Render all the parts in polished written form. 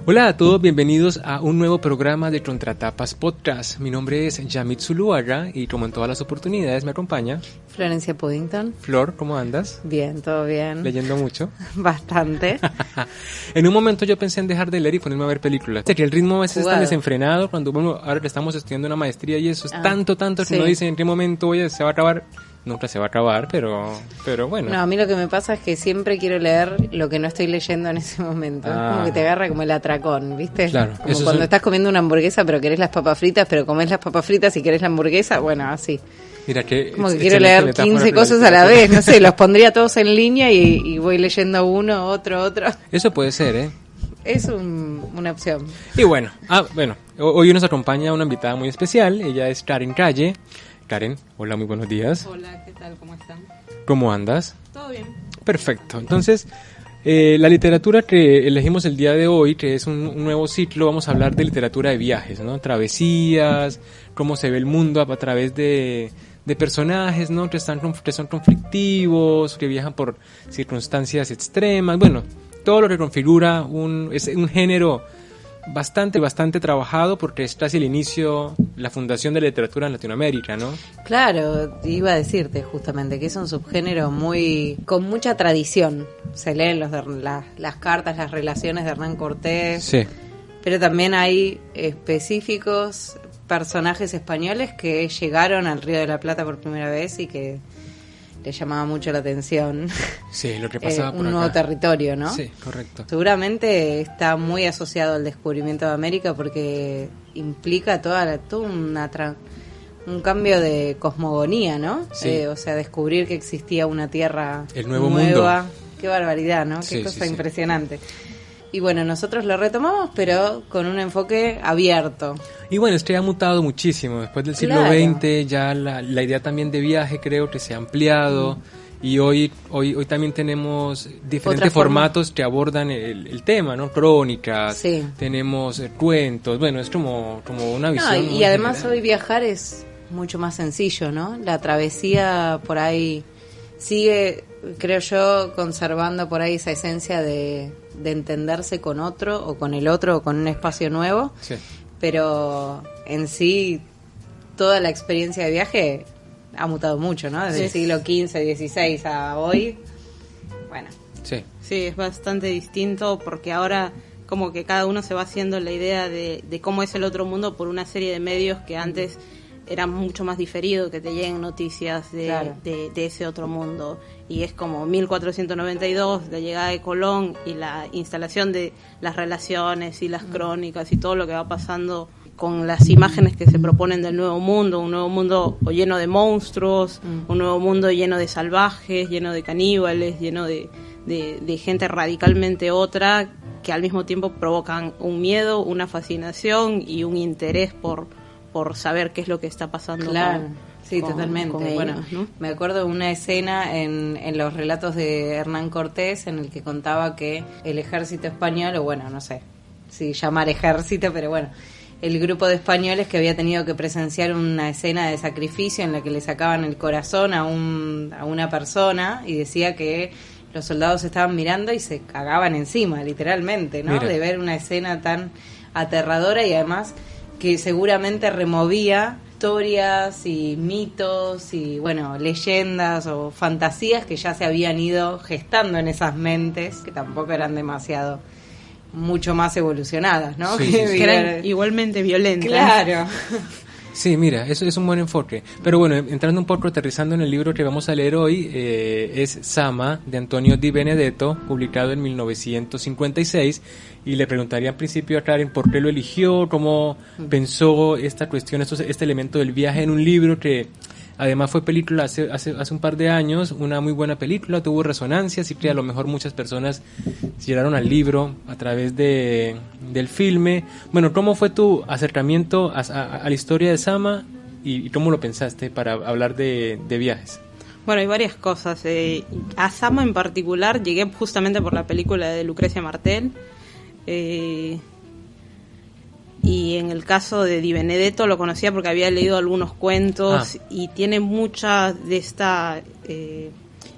Hola a todos, bienvenidos a un nuevo programa de Contratapas Podcast. Mi nombre es Yamit Zuluaga y como en todas las oportunidades me acompaña Florencia Puddington. Flor, ¿cómo andas? Bien, todo bien. ¿Leyendo mucho? Bastante. En un momento yo pensé en dejar de leer y ponerme a ver películas. Que el ritmo a veces es tan desenfrenado cuando ahora estamos estudiando una maestría y eso es tanto que uno dice en qué momento se va a acabar. Nunca se va a acabar, pero bueno. No, a mí lo que me pasa es que siempre quiero leer lo que no estoy leyendo en ese momento. Es como que te agarra como el atracón, ¿viste? Claro. Como cuando estás comiendo una hamburguesa pero querés las papas fritas, pero comés las papas fritas y querés la hamburguesa, bueno, así. Mira que como que quiero leer 15 cosas a la vez, no sé, los pondría todos en línea y voy leyendo uno, otro. Eso puede ser, ¿eh? Es una opción. Y bueno, hoy nos acompaña una invitada muy especial, ella es Karen Calle. Karen, hola, muy buenos días. Hola, ¿qué tal? ¿Cómo están? ¿Cómo andas? Todo bien. Perfecto. Entonces, la literatura que elegimos el día de hoy, que es un nuevo ciclo, vamos a hablar de literatura de viajes, ¿no? Travesías, cómo se ve el mundo a través de personajes, ¿no? Que son conflictivos, que viajan por circunstancias extremas. Bueno, todo lo que configura es un género bastante trabajado porque es casi el inicio, la fundación de la literatura en Latinoamérica, ¿no? Claro, iba a decirte justamente que es un subgénero con mucha tradición. Se leen las cartas, las relaciones de Hernán Cortés, sí. Pero también hay específicos personajes españoles que llegaron al Río de la Plata por primera vez y que le llamaba mucho la atención. Sí, lo que pasaba por un acá. nuevo territorio, ¿no? Sí, correcto. Seguramente está muy asociado al descubrimiento de América porque implica un cambio de cosmogonía, ¿no? Sí. O sea, descubrir que existía una tierra el nuevo nueva. Mundo. Qué barbaridad, ¿no? Sí, Qué cosa sí. impresionante. Y bueno, nosotros lo retomamos, pero con un enfoque abierto. Y bueno, esto ya ha mutado muchísimo. Después del siglo XX, ya la idea también de viaje creo que se ha ampliado. Y hoy también tenemos diferentes formatos que abordan el tema, ¿no? Crónicas, tenemos cuentos. Bueno, es como una visión. Y además general. Hoy viajar es mucho más sencillo, ¿no? La travesía por ahí sigue, creo yo, conservando por ahí esa esencia de entenderse con otro o con el otro o con un espacio nuevo, pero en sí toda la experiencia de viaje ha mutado mucho, ¿no? Desde el siglo XV, XVI a hoy, bueno. Sí, es bastante distinto porque ahora como que cada uno se va haciendo la idea de cómo es el otro mundo por una serie de medios que antes era mucho más diferido que te lleguen noticias de ese otro mundo. Y es como 1492, la llegada de Colón y la instalación de las relaciones y las crónicas y todo lo que va pasando con las imágenes que se proponen del nuevo mundo, un nuevo mundo lleno de monstruos, un nuevo mundo lleno de salvajes, lleno de caníbales, lleno de gente radicalmente otra, que al mismo tiempo provocan un miedo, una fascinación y un interés por saber qué es lo que está pasando. Claro, sí, totalmente. Con ellos, bueno, ¿no? Me acuerdo de una escena en los relatos de Hernán Cortés en el que contaba que el ejército español, o bueno, no sé si llamar ejército, pero bueno, el grupo de españoles que había tenido que presenciar una escena de sacrificio en la que le sacaban el corazón a una persona y decía que los soldados estaban mirando y se cagaban encima, literalmente, ¿no? Mira. De ver una escena tan aterradora y además que seguramente removía historias y mitos y, bueno, leyendas o fantasías que ya se habían ido gestando en esas mentes, que tampoco eran demasiado, mucho más evolucionadas, ¿no? Sí, que eran igualmente violentas. Claro. Sí, mira, eso es un buen enfoque. Pero bueno, entrando un poco, aterrizando en el libro que vamos a leer hoy, es Zama, de Antonio Di Benedetto, publicado en 1956, y le preguntaría al principio a Karen por qué lo eligió, cómo pensó esta cuestión, este elemento del viaje en un libro que además fue película hace un par de años, una muy buena película, tuvo resonancia, así que a lo mejor muchas personas llegaron al libro a través del filme. Bueno, ¿cómo fue tu acercamiento a la historia de Zama y cómo lo pensaste para hablar de viajes? Bueno, hay varias cosas. A Zama en particular llegué justamente por la película de Lucrecia Martel. Y en el caso de Di Benedetto lo conocía porque había leído algunos cuentos y tiene mucha de esta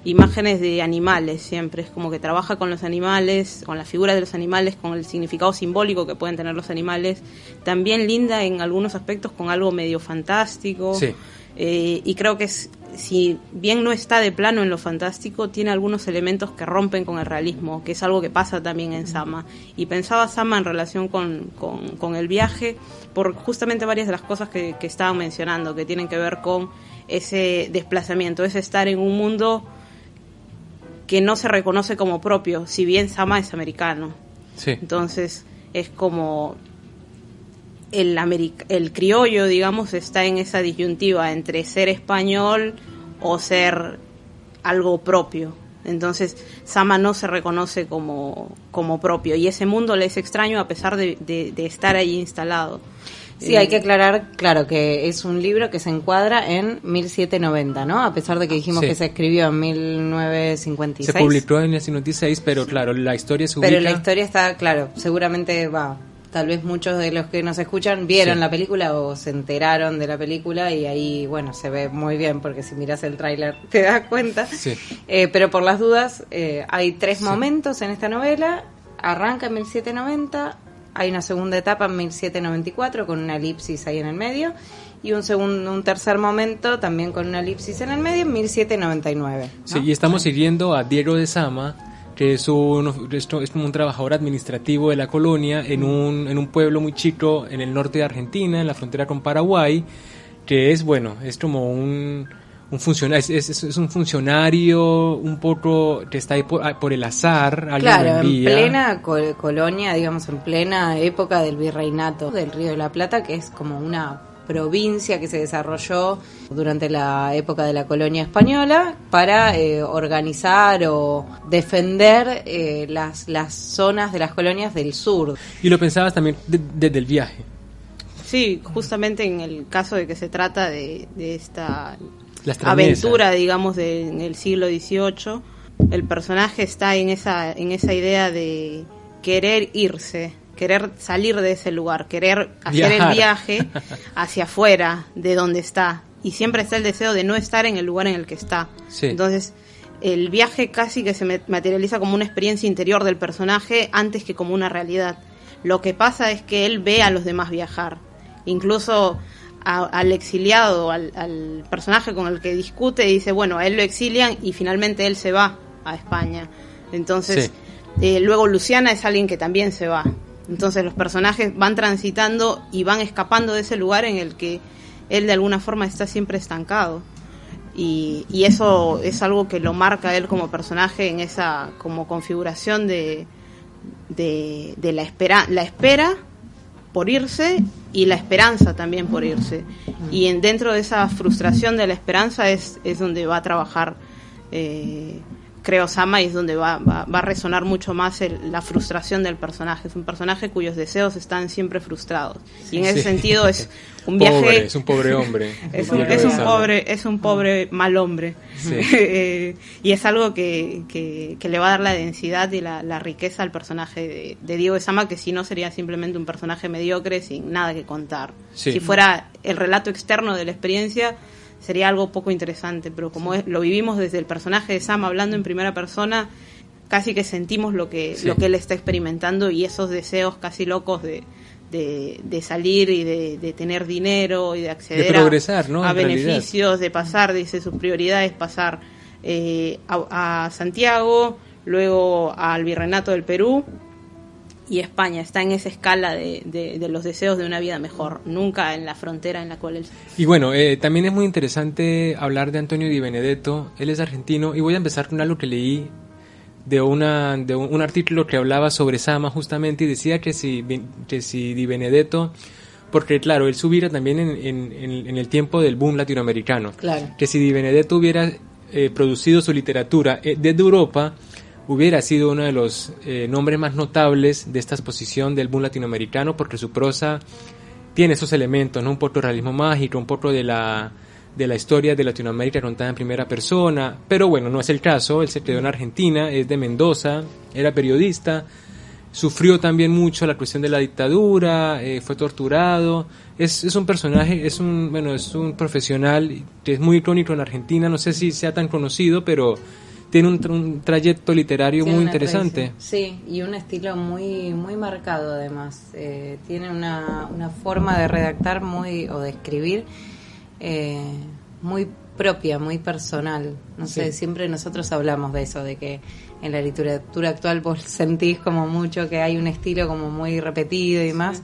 imágenes de animales siempre, es como que trabaja con los animales, con la figura de los animales, con el significado simbólico que pueden tener los animales, también linda en algunos aspectos con algo medio fantástico, Sí. Y creo que si bien no está de plano en lo fantástico, tiene algunos elementos que rompen con el realismo, que es algo que pasa también en Sama, y pensaba Sama en relación con el viaje, por justamente varias de las cosas que estaban mencionando, que tienen que ver con ese desplazamiento, ese estar en un mundo que no se reconoce como propio, si bien Sama es americano. Sí. Entonces es como el criollo, digamos, está en esa disyuntiva entre ser español o ser algo propio. Entonces Sama no se reconoce como propio, y ese mundo le es extraño a pesar de estar ahí instalado. Sí, hay que aclarar, claro, que es un libro que se encuadra en 1790, ¿no? A pesar de que dijimos Sí. que se escribió en 1956. Se publicó en el 1996, pero claro, la historia se ubica... Pero la historia está, claro, seguramente tal vez muchos de los que nos escuchan vieron Sí. la película o se enteraron de la película, y ahí, bueno, se ve muy bien porque si miras el tráiler te das cuenta. Sí. Pero por las dudas, hay 3 Sí. momentos en esta novela. Arranca en 1790, hay una segunda etapa en 1794 con una elipsis ahí en el medio, y un tercer momento también con una elipsis en el medio en 1799, ¿no? Sí, y estamos siguiendo a Diego de Sama, que es como un trabajador administrativo de la colonia en un pueblo muy chico en el norte de Argentina, en la frontera con Paraguay, que es, bueno, es como un funcionario, es un funcionario un poco que está ahí por el azar, alguien lo Claro, en envía. plena colonia, digamos, en plena época del virreinato del Río de la Plata, que es como una provincia que se desarrolló durante la época de la colonia española para organizar o defender las zonas de las colonias del sur. Y lo pensabas también desde el viaje. Sí, justamente en el caso de que se trata de esta La extrañeza. aventura, digamos, en el siglo XVIII, el personaje está en esa idea de querer irse, querer salir de ese lugar, querer hacer Viajar. el viaje hacia afuera de donde está, y siempre está el deseo de no estar en el lugar en el que está. Sí. Entonces el viaje casi que se materializa como una experiencia interior del personaje antes que como una realidad. Lo que pasa es que él ve a los demás viajar, incluso al exiliado, al personaje con el que discute, dice, bueno, a él lo exilian y finalmente él se va a España. Entonces, luego Luciana es alguien que también se va. Entonces los personajes van transitando y van escapando de ese lugar en el que él de alguna forma está siempre estancado. Y eso es algo que lo marca a él como personaje en esa como configuración de la espera por irse y la esperanza también por irse. Y dentro de esa frustración de la esperanza es donde va a trabajar, creo, Sama, y es donde va a resonar mucho más la frustración del personaje. Es un personaje cuyos deseos están siempre frustrados. Y en ese sentido es un viaje... Es un pobre hombre. Es un pobre mal hombre. Sí. Y es algo que le va a dar la densidad y la riqueza al personaje de Diego de Sama, que si no sería simplemente un personaje mediocre sin nada que contar. Sí. Si fuera el relato externo de la experiencia, sería algo poco interesante, pero como lo vivimos desde el personaje de Sam hablando en primera persona, casi que sentimos lo que él está experimentando, y esos deseos casi locos de salir y de tener dinero y de acceder de progresar, ¿no? a En beneficios, realidad. de pasar, dice, sus prioridades, pasar a Santiago, luego al Virreinato del Perú y España. Está en esa escala de los deseos de una vida mejor, nunca en la frontera en la cual él... Y bueno, también es muy interesante hablar de Antonio Di Benedetto. Él es argentino, y voy a empezar con algo que leí de un artículo que hablaba sobre Sama justamente, y decía que si Di Benedetto, porque claro, él subiera también en el tiempo del boom latinoamericano, Claro. que si Di Benedetto hubiera producido su literatura desde Europa, hubiera sido uno de los nombres más notables de esta exposición del boom latinoamericano, porque su prosa tiene esos elementos, ¿no? Un poco de realismo mágico, un poco de la historia de Latinoamérica contada en primera persona, pero bueno, no es el caso. Él se quedó en Argentina, es de Mendoza, era periodista, sufrió también mucho la cuestión de la dictadura, fue torturado, es un personaje, es un profesional que es muy icónico en Argentina, no sé si sea tan conocido, pero tiene un trayecto literario Tiene muy una interesante. tradición. Sí, y un estilo muy muy marcado además. Tiene una forma de redactar o de escribir muy propia, muy personal. No sé, siempre nosotros hablamos de eso, de que en la literatura actual vos sentís como mucho que hay un estilo como muy repetido y más.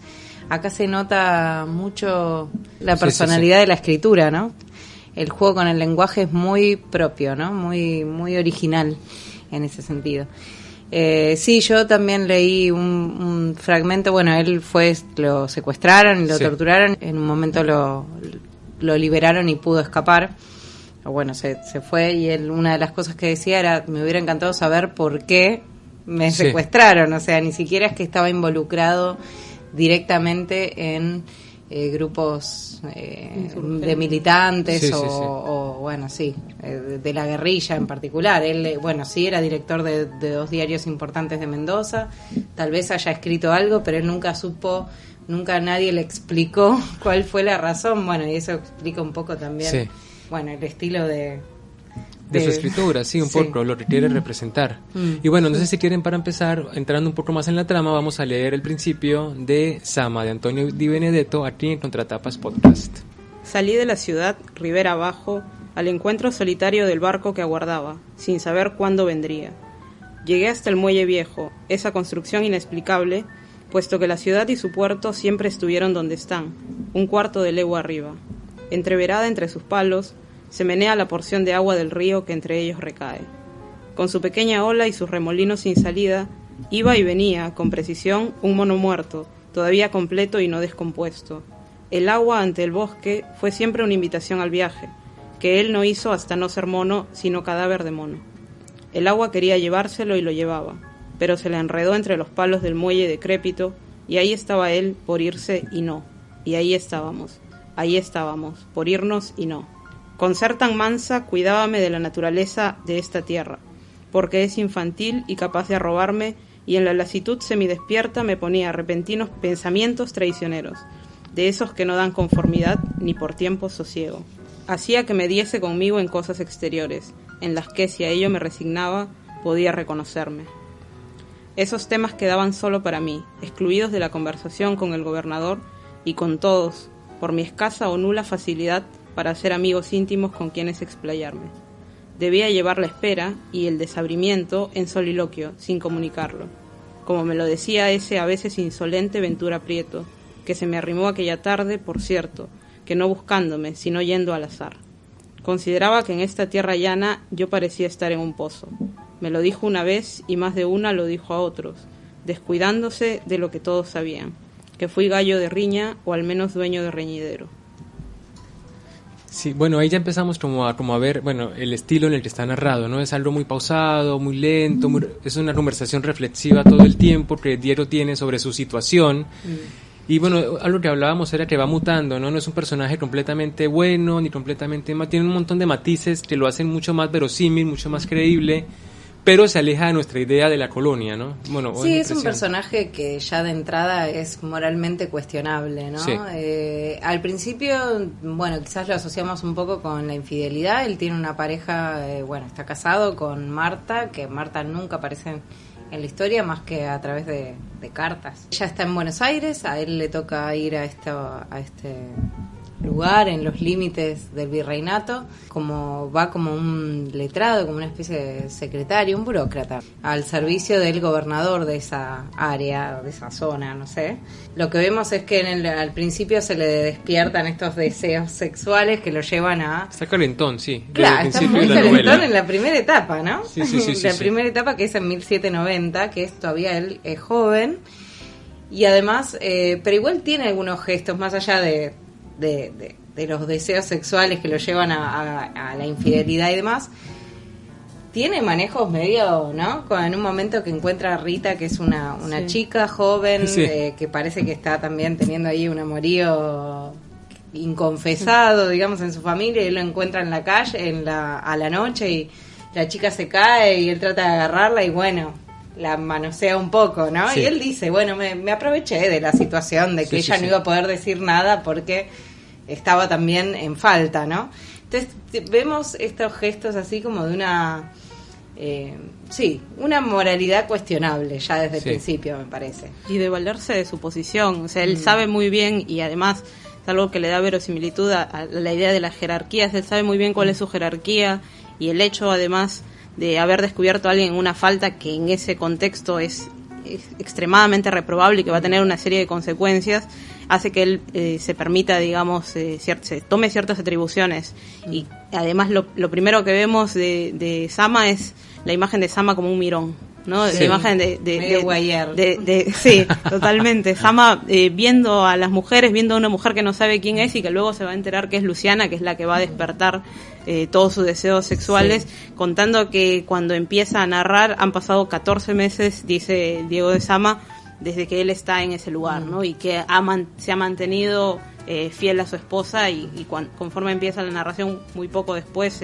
Acá se nota mucho la personalidad de la escritura, ¿no? El juego con el lenguaje es muy propio, ¿no? Muy muy original en ese sentido. Sí, yo también leí un fragmento. Bueno, él lo secuestraron y lo torturaron. En un momento lo liberaron y pudo escapar. O bueno, se fue, y él, una de las cosas que decía era: me hubiera encantado saber por qué me secuestraron. O sea, ni siquiera es que estaba involucrado directamente en grupos de militantes o bueno, de la guerrilla en particular. Él, bueno, sí, era director de 2 diarios importantes de Mendoza, tal vez haya escrito algo, pero él nunca nadie le explicó cuál fue la razón. Bueno, y eso explica un poco también, bueno, el estilo de su escritura, un poco lo que quiere representar. Y bueno, no sé si quieren, para empezar, entrando un poco más en la trama, vamos a leer el principio de Sama, de Antonio Di Benedetto, aquí en Contratapas Podcast. Salí de la ciudad, ribera abajo, al encuentro solitario del barco que aguardaba, sin saber cuándo vendría. Llegué hasta el muelle viejo, esa construcción inexplicable, puesto que la ciudad y su puerto siempre estuvieron donde están, 1/4 de legua arriba. Entreverada entre sus palos, se menea la porción de agua del río que entre ellos recae. Con su pequeña ola y sus remolinos sin salida, iba y venía, con precisión, un mono muerto, todavía completo y no descompuesto. El agua ante el bosque fue siempre una invitación al viaje, que él no hizo hasta no ser mono, sino cadáver de mono. El agua quería llevárselo y lo llevaba, pero se le enredó entre los palos del muelle decrépito, y ahí estaba él por irse y no, y ahí estábamos, por irnos y no. Con ser tan mansa, cuidábame de la naturaleza de esta tierra, porque es infantil y capaz de arrobarme, y en la lasitud semidespierta me ponía repentinos pensamientos traicioneros, de esos que no dan conformidad ni por tiempo sosiego. Hacía que me diese conmigo en cosas exteriores, en las que, si a ello me resignaba, podía reconocerme. Esos temas quedaban solo para mí, excluidos de la conversación con el gobernador y con todos, por mi escasa o nula facilidad para hacer amigos íntimos con quienes explayarme. Debía llevar la espera y el desabrimiento en soliloquio, sin comunicarlo, como me lo decía ese a veces insolente Ventura Prieto, que se me arrimó aquella tarde, por cierto, que no buscándome, sino yendo al azar. Consideraba que en esta tierra llana yo parecía estar en un pozo. Me lo dijo una vez y más de una lo dijo a otros, descuidándose de lo que todos sabían, que fui gallo de riña o al menos dueño de reñidero. Sí, bueno, ahí ya empezamos como a ver, bueno, el estilo en el que está narrado, ¿no? Es algo muy pausado, muy lento, es una conversación reflexiva todo el tiempo que Diero tiene sobre su situación. Y bueno, algo que hablábamos era que va mutando, ¿no? No es un personaje completamente bueno ni completamente malo, tiene un montón de matices que lo hacen mucho más verosímil, mucho más creíble, pero se aleja de nuestra idea de la colonia, ¿no? Bueno, sí, es un personaje que ya de entrada es moralmente cuestionable, ¿no? Sí. Al principio, bueno, quizás lo asociamos un poco con la infidelidad. Él tiene una pareja, bueno, está casado con Marta, que Marta nunca aparece en la historia más que a través de cartas. Ella está en Buenos Aires, a él le toca ir a este lugar en los límites del virreinato, como un letrado, como una especie de secretario, un burócrata, al servicio del gobernador de esa área, de esa zona, no sé. Lo que vemos es que al principio se le despiertan estos deseos sexuales que lo llevan a... Está calentón, sí. Claro, está muy calentón en la primera etapa, ¿no? Sí, la primera etapa, que es en 1790, que es todavía él es joven, y además, pero igual tiene algunos gestos, más allá de los deseos sexuales que lo llevan a la infidelidad y demás. Tiene manejos medio, ¿no? En un momento que encuentra a Rita, que es una chica joven, que parece que está también teniendo ahí un amorío inconfesado, digamos, en su familia, y él lo encuentra en la calle a la noche, y la chica se cae y él trata de agarrarla y bueno, la manosea un poco, ¿no? Sí. Y él dice, bueno, me aproveché de la situación de que ella no iba a poder decir nada porque estaba también en falta, ¿no? Entonces vemos estos gestos así como de sí, una moralidad cuestionable ya desde el principio, me parece. Y de valerse de su posición, o sea, él sabe muy bien, y además es algo que le da verosimilitud a la idea de las jerarquías, él sabe muy bien cuál es su jerarquía, y el hecho además de haber descubierto a alguien en una falta que en ese contexto es extremadamente reprobable y que va a tener una serie de consecuencias, hace que él se permita, digamos, se tome ciertas atribuciones. Y además lo primero que vemos de Sama es la imagen de Sama como un mirón, ¿no? Sí, la imagen sí, totalmente. Sama viendo a las mujeres, viendo a una mujer que no sabe quién es y que luego se va a enterar que es Luciana, que es la que va a despertar todos sus deseos sexuales, contando que cuando empieza a narrar han pasado 14 meses, dice Diego de Sama, desde que él está en ese lugar, ¿no? Y que se ha mantenido fiel a su esposa y conforme empieza la narración, muy poco después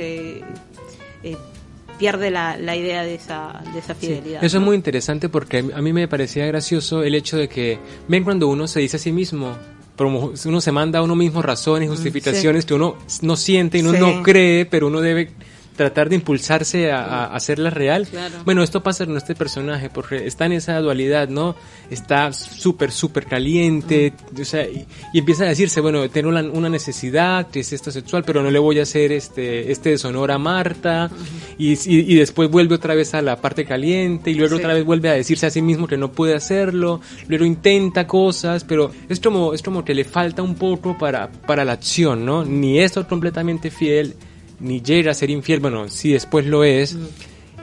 pierde la idea de esa fidelidad. Sí, eso es muy interesante porque a mí me parecía gracioso el hecho de que ven cuando uno se dice a sí mismo, uno se manda a uno mismo razones, justificaciones que uno no siente y uno no cree, pero uno debe tratar de impulsarse a hacerla real. Claro. Bueno, esto pasa con este personaje porque está en esa dualidad, ¿no? Está súper caliente, o sea, y empieza a decirse, bueno, tengo una necesidad que es esta sexual, pero no le voy a hacer este deshonor a Marta, y después vuelve otra vez a la parte caliente, y luego otra vez vuelve a decirse a sí mismo que no puede hacerlo, luego intenta cosas, pero es como que le falta un poco para la acción, ¿no? Ni es completamente fiel, ni llega a ser infiel, bueno, sí después lo es,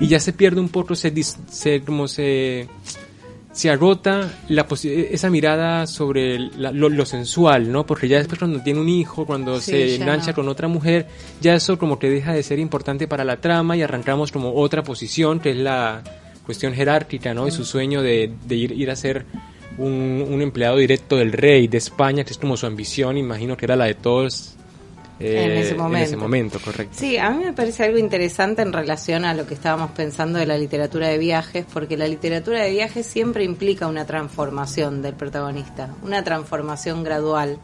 y ya se pierde un poco, se agota esa mirada sobre lo sensual, ¿no? Porque ya después cuando tiene un hijo, cuando se engancha con otra mujer, ya eso como que deja de ser importante para la trama y arrancamos como otra posición, que es la cuestión jerárquica, ¿no? Y su sueño de ir a ser un empleado directo del rey de España, que es como su ambición, imagino que era la de todos. En ese momento, correcto. Sí, a mí me parece algo interesante en relación a lo que estábamos pensando de la literatura de viajes, porque la literatura de viajes siempre implica una transformación del protagonista, una transformación gradual,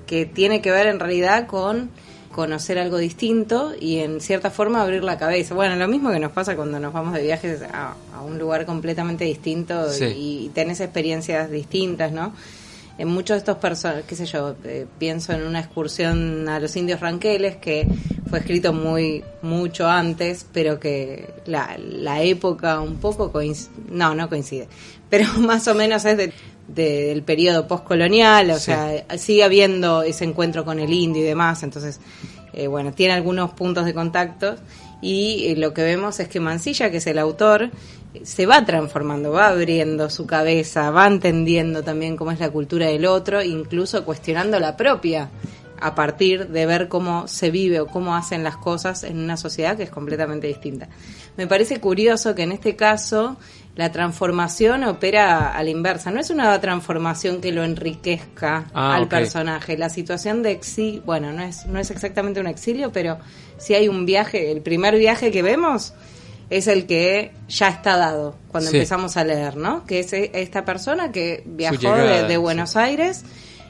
que tiene que ver en realidad con conocer algo distinto y en cierta forma abrir la cabeza. Bueno, lo mismo que nos pasa cuando nos vamos de viajes a un lugar completamente distinto y tenés experiencias distintas, ¿no? En muchos de estos personajes, qué sé yo, pienso en una excursión a los Indios Ranqueles, que fue escrito mucho antes, pero que la época un poco no coincide, pero más o menos es del periodo postcolonial, o sea, sigue habiendo ese encuentro con el indio y demás, entonces, bueno, tiene algunos puntos de contacto, y lo que vemos es que Mansilla, que es el autor, se va transformando, va abriendo su cabeza, va entendiendo también cómo es la cultura del otro, incluso cuestionando la propia, a partir de ver cómo se vive o cómo hacen las cosas en una sociedad que es completamente distinta. Me parece curioso que en este caso la transformación opera a la inversa, no es una transformación que lo enriquezca al personaje. La situación de exilio, bueno, no es exactamente un exilio, pero sí hay un viaje, el primer viaje que vemos es el que ya está dado cuando empezamos a leer, ¿no? Que es esta persona que viajó llegada, de Buenos Aires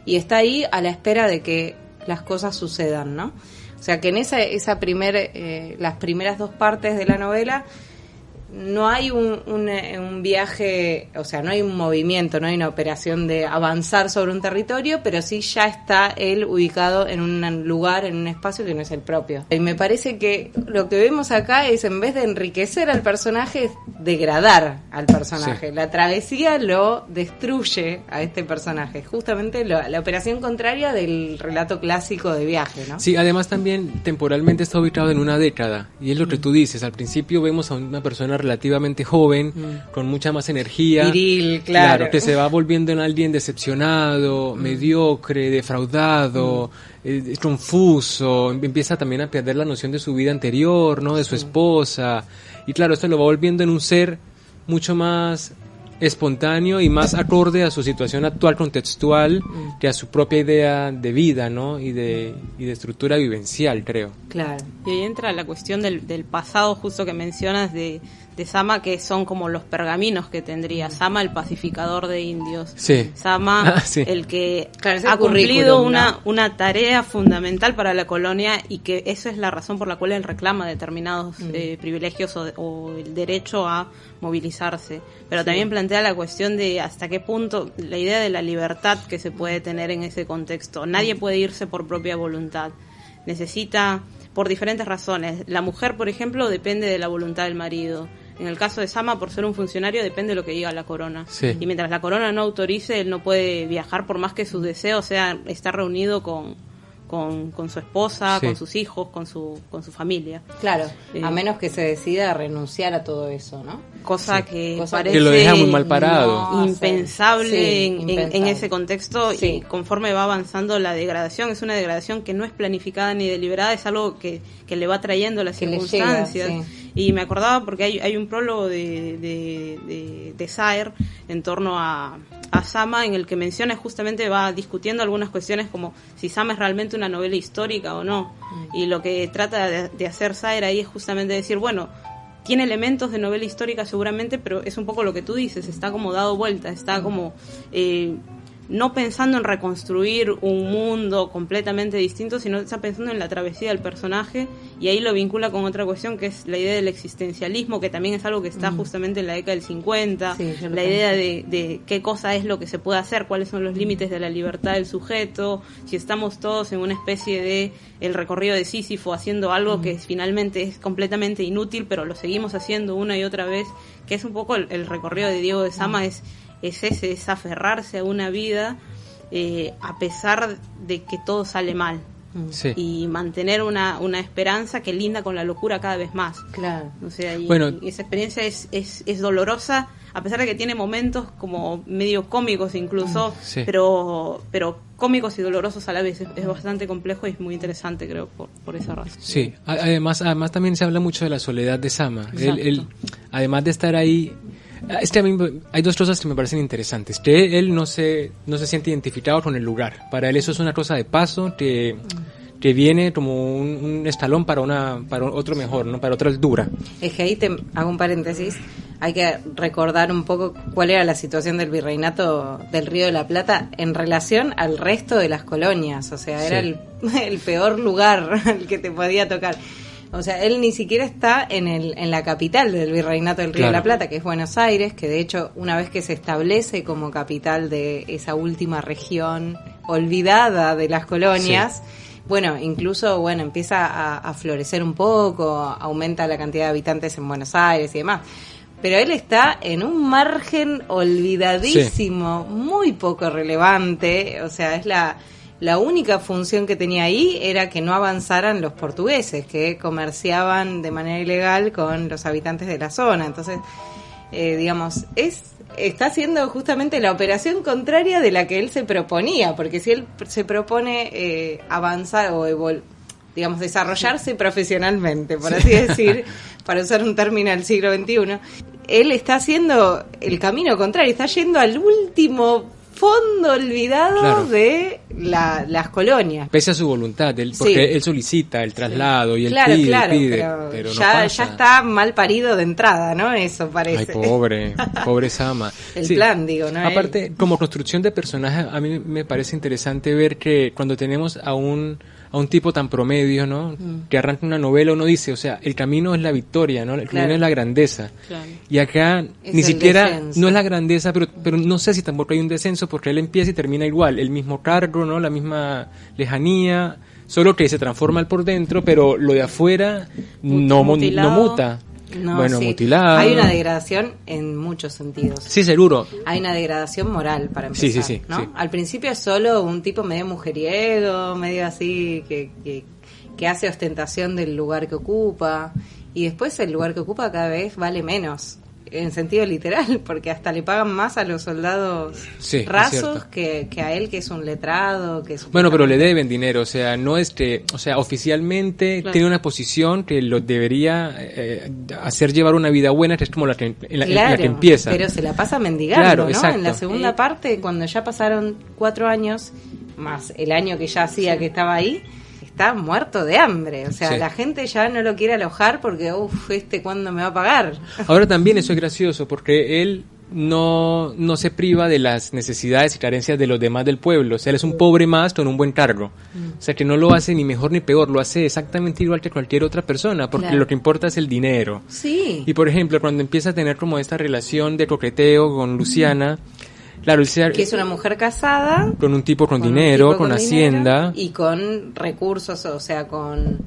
y está ahí a la espera de que las cosas sucedan, ¿no? O sea que en las primeras dos partes de la novela no hay un viaje, o sea, no hay un movimiento, no hay una operación de avanzar sobre un territorio, pero sí ya está él ubicado en un lugar, en un espacio que no es el propio. Y me parece que lo que vemos acá es, en vez de enriquecer al personaje, es degradar al personaje. La travesía lo destruye a este personaje, justamente la operación contraria del relato clásico de viaje, ¿no? Sí, además también temporalmente está ubicado en una década, y es lo que tú dices, al principio vemos a una persona relativamente joven, con mucha más energía, viril, claro, que se va volviendo en alguien decepcionado, mediocre, defraudado, confuso, empieza también a perder la noción de su vida anterior, ¿no? De su esposa, y claro, esto lo va volviendo en un ser mucho más espontáneo y más acorde a su situación actual, contextual, que a su propia idea de vida, ¿no? Y de estructura vivencial, creo. Claro. Y ahí entra la cuestión del pasado, justo que mencionas, de Sama, que son como los pergaminos que tendría. Sama, el pacificador de indios. Sí. Sama, Sí. el que Claro, es ha el cumplido currículum, ¿no? una tarea fundamental para la colonia, y que eso es la razón por la cual él reclama determinados privilegios o el derecho a movilizarse. Pero también plantea la cuestión de hasta qué punto la idea de la libertad que se puede tener en ese contexto. Nadie puede irse por propia voluntad. Necesita, por diferentes razones. La mujer, por ejemplo, depende de la voluntad del marido. En el caso de Sama, por ser un funcionario, depende de lo que diga la corona. Sí. Y mientras la corona no autorice, él no puede viajar por más que sus deseos sea estar reunido con su esposa, Sí. con sus hijos, con su familia. Claro, a menos que se decida a renunciar a todo eso, ¿no? Cosa que Cosa parece que lo deja muy mal parado. No, impensable, sí, en impensable. ese contexto. Sí. Y conforme va avanzando la degradación, es una degradación que no es planificada ni deliberada, es algo que le va trayendo las Que le circunstancias. llega, sí. Y me acordaba porque hay un prólogo de Saer en torno a Sama, en el que menciona, justamente va discutiendo algunas cuestiones como si Sama es realmente una novela histórica o no. Y lo que trata de hacer Saer ahí es justamente decir, bueno, tiene elementos de novela histórica seguramente, pero es un poco lo que tú dices, está como dado vuelta, está como no pensando en reconstruir un mundo completamente distinto, sino está pensando en la travesía del personaje, y ahí lo vincula con otra cuestión que es la idea del existencialismo, que también es algo que está justamente en la década del 50, Sí, yo lo la pensé. idea de qué cosa es lo que se puede hacer, cuáles son los límites de la libertad del sujeto, si estamos todos en una especie de el recorrido de Sísifo haciendo algo que finalmente es completamente inútil, pero lo seguimos haciendo una y otra vez, que es un poco el recorrido de Diego de Sama, es ese, es aferrarse a una vida a pesar de que todo sale mal. Sí. Y mantener una esperanza que linda con la locura cada vez más. Claro. O sea, y esa experiencia es dolorosa, a pesar de que tiene momentos como medio cómicos incluso, Sí. pero cómicos y dolorosos a la vez. Es bastante complejo y es muy interesante, creo, por esa razón. Sí, además también se habla mucho de la soledad de Sama. Exacto. Él, además de estar ahí, a mí hay dos cosas que me parecen interesantes. Que él no se siente identificado con el lugar. Para él eso es una cosa de paso que viene como un escalón para otro mejor, ¿no? Para otra altura. Es que ahí te hago un paréntesis. Hay que recordar un poco cuál era la situación del virreinato del Río de la Plata en relación al resto de las colonias. O sea, era Sí. el peor lugar al que te podía tocar. O sea, él ni siquiera está en la capital del virreinato del Río de la Plata, que es Buenos Aires, que de hecho una vez que se establece como capital de esa última región olvidada de las colonias, bueno, incluso empieza a florecer un poco, aumenta la cantidad de habitantes en Buenos Aires y demás. Pero él está en un margen olvidadísimo, muy poco relevante. O sea, es la única función que tenía ahí era que no avanzaran los portugueses, que comerciaban de manera ilegal con los habitantes de la zona. Entonces, digamos, está haciendo justamente la operación contraria de la que él se proponía, porque si él se propone avanzar o digamos, desarrollarse profesionalmente, por así decir, para usar un término del siglo XXI, él está haciendo el camino contrario, está yendo al último fondo olvidado de las colonias. Pese a su voluntad, porque él solicita el traslado y él pide, pero no ya pasa. está mal parido de entrada, ¿no? Eso parece. Ay, pobre Sama. El plan, digo, ¿no? Aparte, como construcción de personaje, a mí me parece interesante ver que cuando tenemos a un tipo tan promedio, ¿no? Que arranca una novela, uno dice, o sea, el camino es la victoria, ¿no? El camino es la grandeza. Claro. Y acá Es ni el siquiera, descenso. no es la grandeza, pero no sé si tampoco hay un descenso, porque él empieza y termina igual, el mismo cargo, ¿no? La misma lejanía, solo que se transforma por dentro, pero lo de afuera no muta. No, bueno, sí. mutilado. Hay una degradación en muchos sentidos. Sí, seguro. Hay una degradación moral, para empezar, Sí, ¿no? sí. Al principio es solo un tipo medio mujeriego, medio así, que hace ostentación del lugar que ocupa, y después el lugar que ocupa cada vez vale menos, en sentido literal, porque hasta le pagan más a los soldados rasos que a él, que es un letrado. Bueno, pero le deben dinero, o sea, no es que, o sea, oficialmente tiene una posición que lo debería hacer llevar una vida buena, que es como la que empieza. Pero se la pasa mendigando, claro, ¿no? exacto. En la segunda parte, cuando ya pasaron 4 años, más el año que ya hacía que estaba ahí, está muerto de hambre. O sea, Sí. la gente ya no lo quiere alojar porque, ¿cuándo me va a pagar? Ahora también eso es gracioso porque él no se priva de las necesidades y carencias de los demás del pueblo. O sea, él es un pobre más con un buen cargo. O sea, que no lo hace ni mejor ni peor, lo hace exactamente igual que cualquier otra persona, porque Claro. lo que importa es el dinero. Sí. Y por ejemplo, cuando empieza a tener como esta relación de coqueteo con Luciana, claro, él se... Que es una mujer casada. con un tipo con un dinero, tipo con hacienda. dinero y con recursos, o sea, con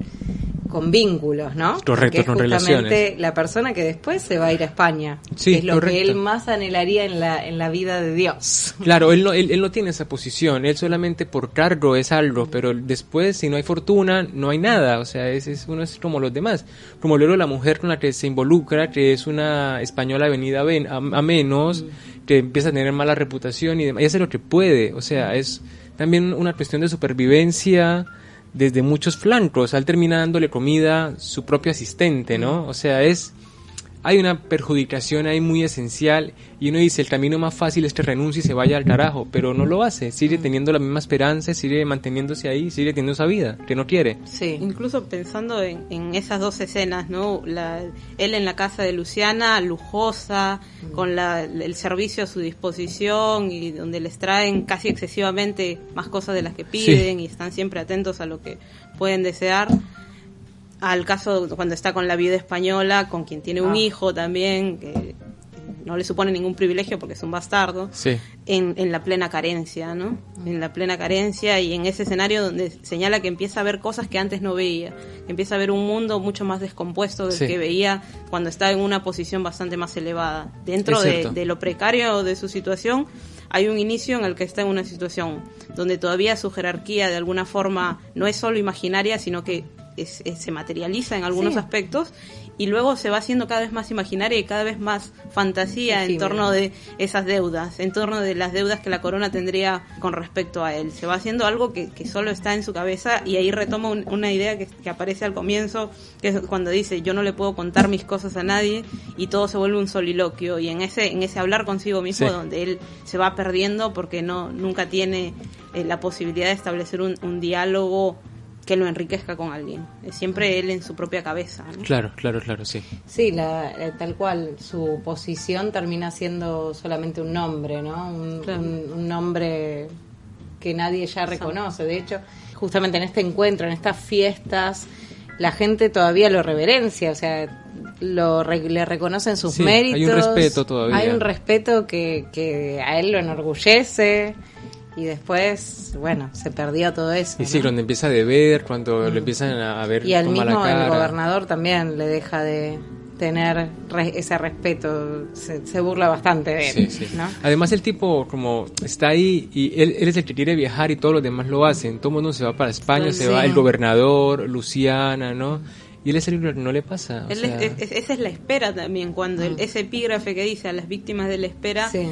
vínculos, ¿no? Correcto, Porque es con justamente relaciones. la persona que después se va a ir a España. Sí, que es lo correcto. que él más anhelaría en la vida de Dios. Claro, él no tiene esa posición, él solamente por cargo es algo, pero después si no hay fortuna, no hay nada, o sea, uno es como los demás. Como luego la mujer con la que se involucra, que es una española venida a menos, que empieza a tener mala reputación y demás, y hace lo que puede, o sea, es también una cuestión de supervivencia desde muchos flancos, al terminar dándole comida su propio asistente, ¿no? O sea, hay una perjudicación ahí muy esencial y uno dice, el camino más fácil es que renuncie y se vaya al carajo, pero no lo hace, sigue teniendo la misma esperanza, sigue manteniéndose ahí, sigue teniendo esa vida que no quiere. Sí. Incluso pensando en esas dos escenas, ¿no? Él en la casa de Luciana, lujosa, con el servicio a su disposición y donde les traen casi excesivamente más cosas de las que piden y están siempre atentos a lo que pueden desear. Al caso cuando está con la viuda española, con quien tiene un hijo también, que no le supone ningún privilegio porque es un bastardo, Sí. en la plena carencia, ¿no? En la plena carencia y en ese escenario donde señala que empieza a ver cosas que antes no veía, que empieza a ver un mundo mucho más descompuesto del Sí. que veía cuando estaba en una posición bastante más elevada. Dentro Es cierto. de lo precario de su situación, hay un inicio en el que está en una situación donde todavía su jerarquía de alguna forma no es solo imaginaria, sino que se materializa en algunos Sí. aspectos y luego se va haciendo cada vez más imaginaria y cada vez más fantasía en Efímera. torno de esas deudas, en torno de las deudas que la corona tendría con respecto a él. Se va haciendo algo que solo está en su cabeza y ahí retoma una idea que aparece al comienzo, que es cuando dice yo no le puedo contar mis cosas a nadie y todo se vuelve un soliloquio y en ese hablar consigo mismo Sí. donde él se va perdiendo porque nunca tiene la posibilidad de establecer un diálogo que lo enriquezca con alguien. Es siempre él en su propia cabeza, ¿no? Claro, sí. Sí, tal cual, su posición termina siendo solamente un nombre, ¿no? Claro. Un nombre que nadie ya reconoce. De hecho, justamente en este encuentro, en estas fiestas, la gente todavía lo reverencia, o sea, le reconocen sus Sí, méritos. hay un respeto todavía. Hay un respeto que a él lo enorgullece. Y después, bueno, se perdió todo eso. Y sí, ¿no? cuando empieza a deber, cuando le empiezan a ver Y al con mala mismo el cara. gobernador también le deja de tener ese respeto, se burla bastante de él, Sí, sí. ¿no? Además el tipo como está ahí y él es el que quiere viajar y todos los demás lo hacen. Todo el mundo se va para España, Sí. se va el gobernador, Luciana, ¿no? Y él es el único que no le pasa. O sea, Esa es la espera también, cuando ese epígrafe que dice a las víctimas de la espera, Sí.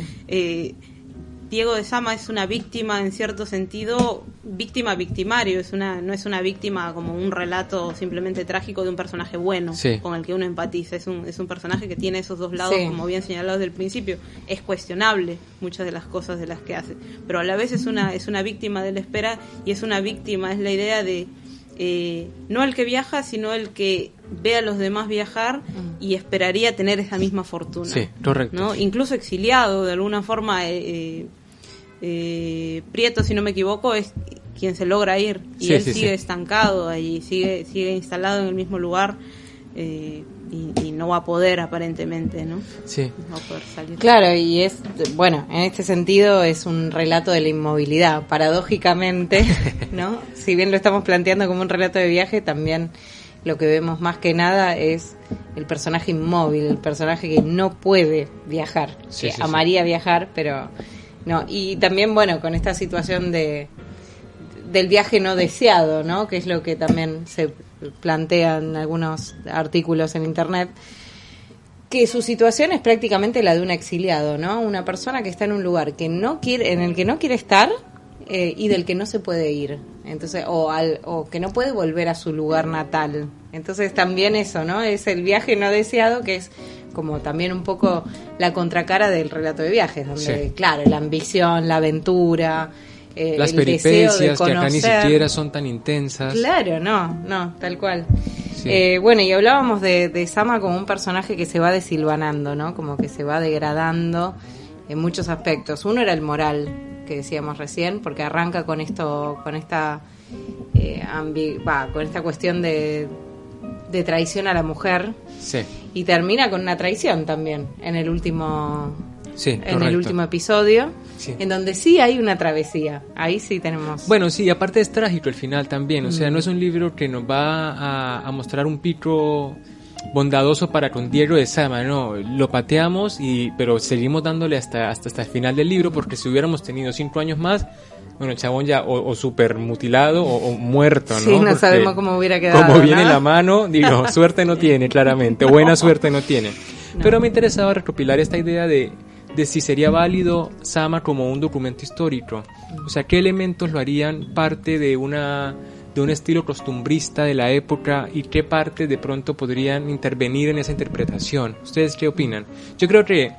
Diego de Sama es una víctima en cierto sentido, victimario, no es una víctima como un relato simplemente trágico de un personaje bueno Sí. con el que uno empatiza, es un personaje que tiene esos dos lados, Sí. como bien señalado desde el principio, es cuestionable muchas de las cosas de las que hace, pero a la vez es una víctima de la espera y es una víctima, es la idea de no el que viaja, sino el que ve a los demás viajar y esperaría tener esa misma fortuna. Sí, correcto. ¿No? Incluso exiliado, de alguna forma, Prieto, si no me equivoco, es quien se logra ir y Sí, él sí, sigue sí. estancado ahí, sigue instalado en el mismo lugar y no va a poder aparentemente, ¿no? sí. No va a poder salir. Claro, y bueno, en este sentido es un relato de la inmovilidad, paradójicamente, ¿no? Si bien lo estamos planteando como un relato de viaje, también lo que vemos más que nada es el personaje inmóvil, el personaje que no puede viajar, Sí, que sí, amaría viajar, pero no. Y también, bueno, con esta situación del viaje no deseado, ¿no? Que es lo que también se plantea en algunos artículos en internet, que su situación es prácticamente la de un exiliado, ¿no? Una persona que está en un lugar que no quiere, en el que no quiere estar y del que no se puede ir, entonces o que no puede volver a su lugar natal. Entonces también eso, ¿no? Es el viaje no deseado, que es como también un poco la contracara del relato de viajes, donde Sí. claro, la ambición, la aventura, las el deseo de peripecias que acá ni conocer. siquiera son tan intensas. Claro, no, tal cual. Sí. Bueno, y hablábamos de Sama como un personaje que se va desilvanando, ¿no? Como que se va degradando en muchos aspectos. Uno era el moral, que decíamos recién, porque arranca con esto, con esta con esta cuestión de traición a la mujer, Sí. y termina con una traición también en el último episodio, Sí. en donde sí hay una travesía. Ahí sí tenemos. Bueno, sí, aparte es trágico el final también, o sea, no es un libro que nos va a mostrar un Pietro bondadoso para con Diego de Sama, no, lo pateamos, pero seguimos dándole hasta el final del libro, porque si hubiéramos tenido 5 años más, bueno, el chabón ya o super mutilado o muerto, ¿no? Sí, no porque sabemos cómo hubiera quedado, como viene ¿no? la mano, digo, suerte no tiene, claramente, buena suerte no tiene. No. Pero me interesaba recopilar esta idea de si sería válido Sama como un documento histórico, o sea, qué elementos lo harían parte de un estilo costumbrista de la época y qué partes de pronto podrían intervenir en esa interpretación. ¿Ustedes qué opinan? Yo creo que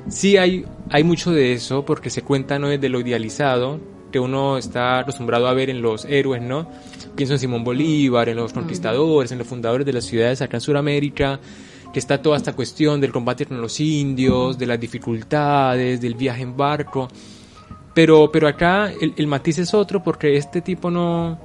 sí hay mucho de eso, porque se cuenta no desde lo idealizado que uno está acostumbrado a ver en los héroes, ¿no? Pienso en Simón Bolívar, en los conquistadores, en los fundadores de las ciudades acá en Sudamérica, que está toda esta cuestión del combate con los indios, de las dificultades, del viaje en barco, pero acá el matiz es otro, porque este tipo no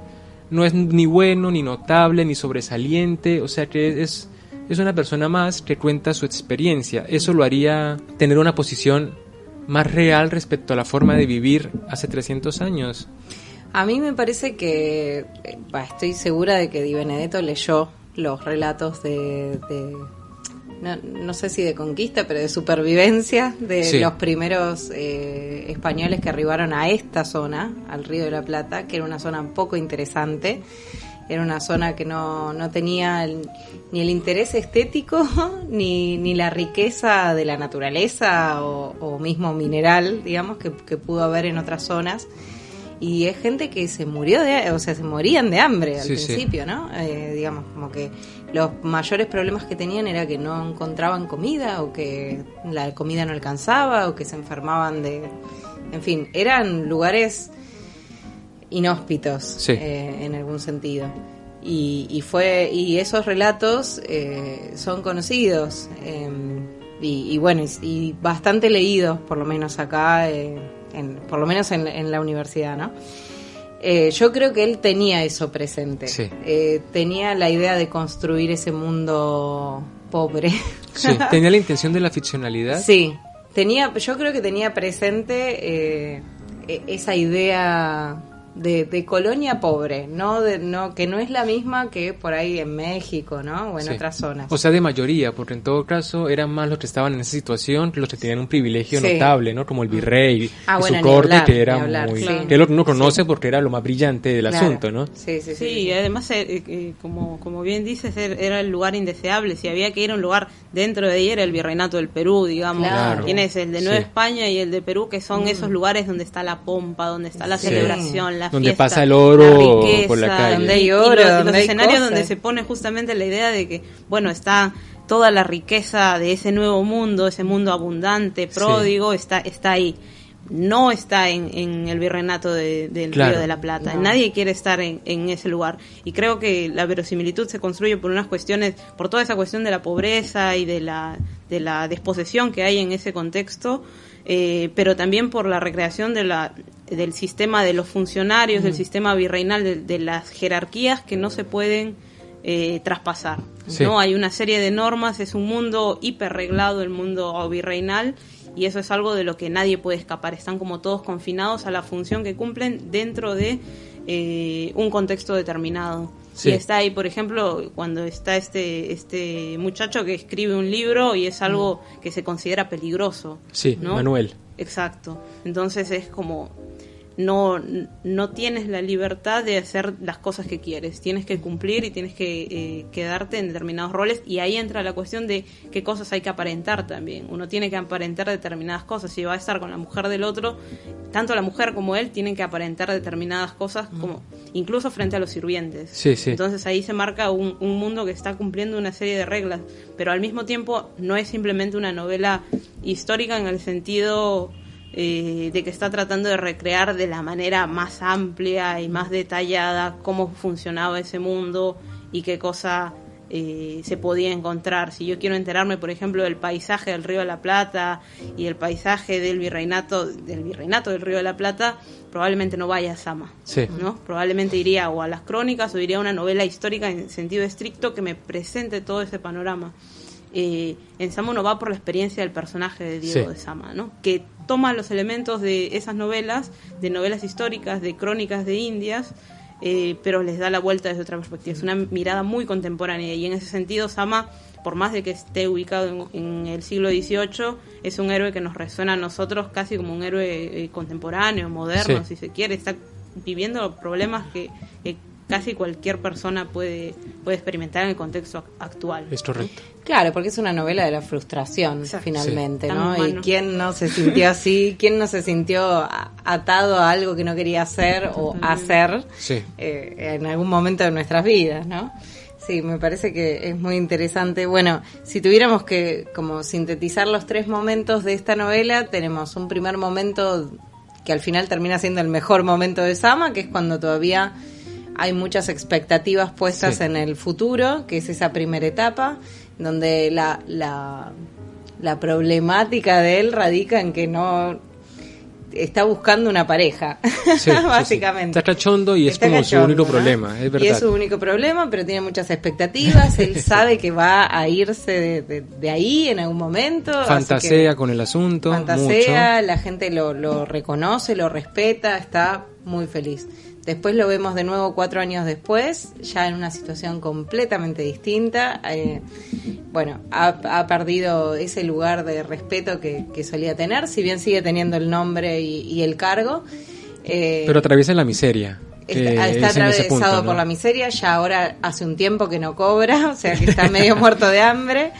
es ni bueno, ni notable, ni sobresaliente, o sea que es una persona más que cuenta su experiencia. Eso lo haría tener una posición más real respecto a la forma de vivir hace 300 años. A mí me parece que, estoy segura de que Di Benedetto leyó los relatos de no sé si de conquista, pero de supervivencia de Sí. los primeros españoles que arribaron a esta zona, al Río de la Plata, que era una zona un poco interesante. Era una zona que no tenía ni el interés estético ni la riqueza de la naturaleza o mismo mineral, digamos, que pudo haber en otras zonas. Y es gente que se morían de hambre al principio, sí. ¿No? Digamos, como que los mayores problemas que tenían era que no encontraban comida, o que la comida no alcanzaba, o que se enfermaban en fin, eran lugares inhóspitos, sí. En algún sentido, y esos relatos son conocidos, y bueno, y bastante leídos, por lo menos acá, por lo menos en la universidad, ¿no? Yo creo que él tenía eso presente, sí. Tenía la idea de construir ese mundo pobre. Sí. ¿Tenía la intención de la ficcionalidad? Sí, yo creo que tenía presente esa idea de colonia pobre, que no es la misma que por ahí en México, ¿no? O en otras zonas. O sea, de mayoría, porque en todo caso eran más los que estaban en esa situación que los que tenían un privilegio notable, ¿no? Como el virrey y su corte, que era muy... Claro. Que uno conoce porque era lo más brillante del asunto, ¿no? Sí, y además, como bien dices, era el lugar indeseable. Si había que ir a un lugar, dentro de ahí era el virreinato del Perú, digamos. Claro. Tienes el de Nueva España y el de Perú, que son esos lugares donde está la pompa, donde está la celebración, la donde fiesta, pasa el oro, la riqueza, por la calle. Donde hay oro, los escenarios donde se pone justamente la idea de que, bueno, está toda la riqueza de ese nuevo mundo, ese mundo abundante, pródigo, está ahí. No está en el virreinato del Río de la Plata. No. Nadie quiere estar en ese lugar. Y creo que la verosimilitud se construye por unas cuestiones, por toda esa cuestión de la pobreza y de la desposesión que hay en ese contexto, pero también por la recreación del sistema de los funcionarios, del sistema virreinal, de las jerarquías que no se pueden traspasar. Sí. ¿No? Hay una serie de normas, es un mundo hiperreglado, el mundo virreinal, y eso es algo de lo que nadie puede escapar. Están como todos confinados a la función que cumplen dentro de un contexto determinado. Sí. Y está ahí, por ejemplo, cuando está este muchacho que escribe un libro y es algo que se considera peligroso. Sí, ¿no? Manuel. Exacto. Entonces es como... No tienes la libertad de hacer las cosas que quieres, tienes que cumplir y tienes que quedarte en determinados roles, y ahí entra la cuestión de qué cosas hay que aparentar también. Uno tiene que aparentar determinadas cosas. Si va a estar con la mujer del otro, tanto la mujer como él tienen que aparentar determinadas cosas, como incluso frente a los sirvientes. Sí, sí. Entonces ahí se marca un mundo que está cumpliendo una serie de reglas, pero al mismo tiempo no es simplemente una novela histórica en el sentido de que está tratando de recrear de la manera más amplia y más detallada cómo funcionaba ese mundo y qué cosa se podía encontrar. Si yo quiero enterarme, por ejemplo, del paisaje del Río de la Plata y el paisaje del virreinato del Río de la Plata, probablemente no vaya a Sama, sí, ¿no? Probablemente iría o a las crónicas o iría a una novela histórica en sentido estricto que me presente todo ese panorama. En Sama uno va por la experiencia del personaje de Diego de Sama, ¿no? Que toma los elementos de esas novelas, de novelas históricas, de crónicas de Indias, pero les da la vuelta desde otra perspectiva. Es una mirada muy contemporánea y en ese sentido Sama, por más de que esté ubicado en el siglo XVIII, es un héroe que nos resuena a nosotros casi como un héroe contemporáneo, moderno, si se quiere. Está viviendo problemas que casi cualquier persona puede experimentar en el contexto actual. Es correcto. Claro, porque es una novela de la frustración, finalmente, ¿no? Y quién no se sintió así, quién no se sintió atado a algo que no quería hacer o hacer en algún momento de nuestras vidas, ¿no? Sí, me parece que es muy interesante. Bueno, si tuviéramos que como sintetizar los 3 momentos de esta novela, tenemos un primer momento que al final termina siendo el mejor momento de Sama, que es cuando todavía hay muchas expectativas puestas en el futuro, que es esa primera etapa, donde la problemática de él radica en que no está buscando una pareja, básicamente. Está cachondo y es como su único problema, es verdad. Y es su único problema, pero tiene muchas expectativas, él sabe que va a irse de ahí en algún momento. Fantasea con el asunto. Fantasea, mucho. La gente lo reconoce, lo respeta, está muy feliz. Después lo vemos de nuevo 4 años después, ya en una situación completamente distinta. Ha perdido ese lugar de respeto que solía tener, si bien sigue teniendo el nombre y el cargo. Pero atraviesa la miseria. Está atravesado punto, ¿no? por la miseria, ya ahora hace un tiempo que no cobra, o sea que está medio muerto de hambre.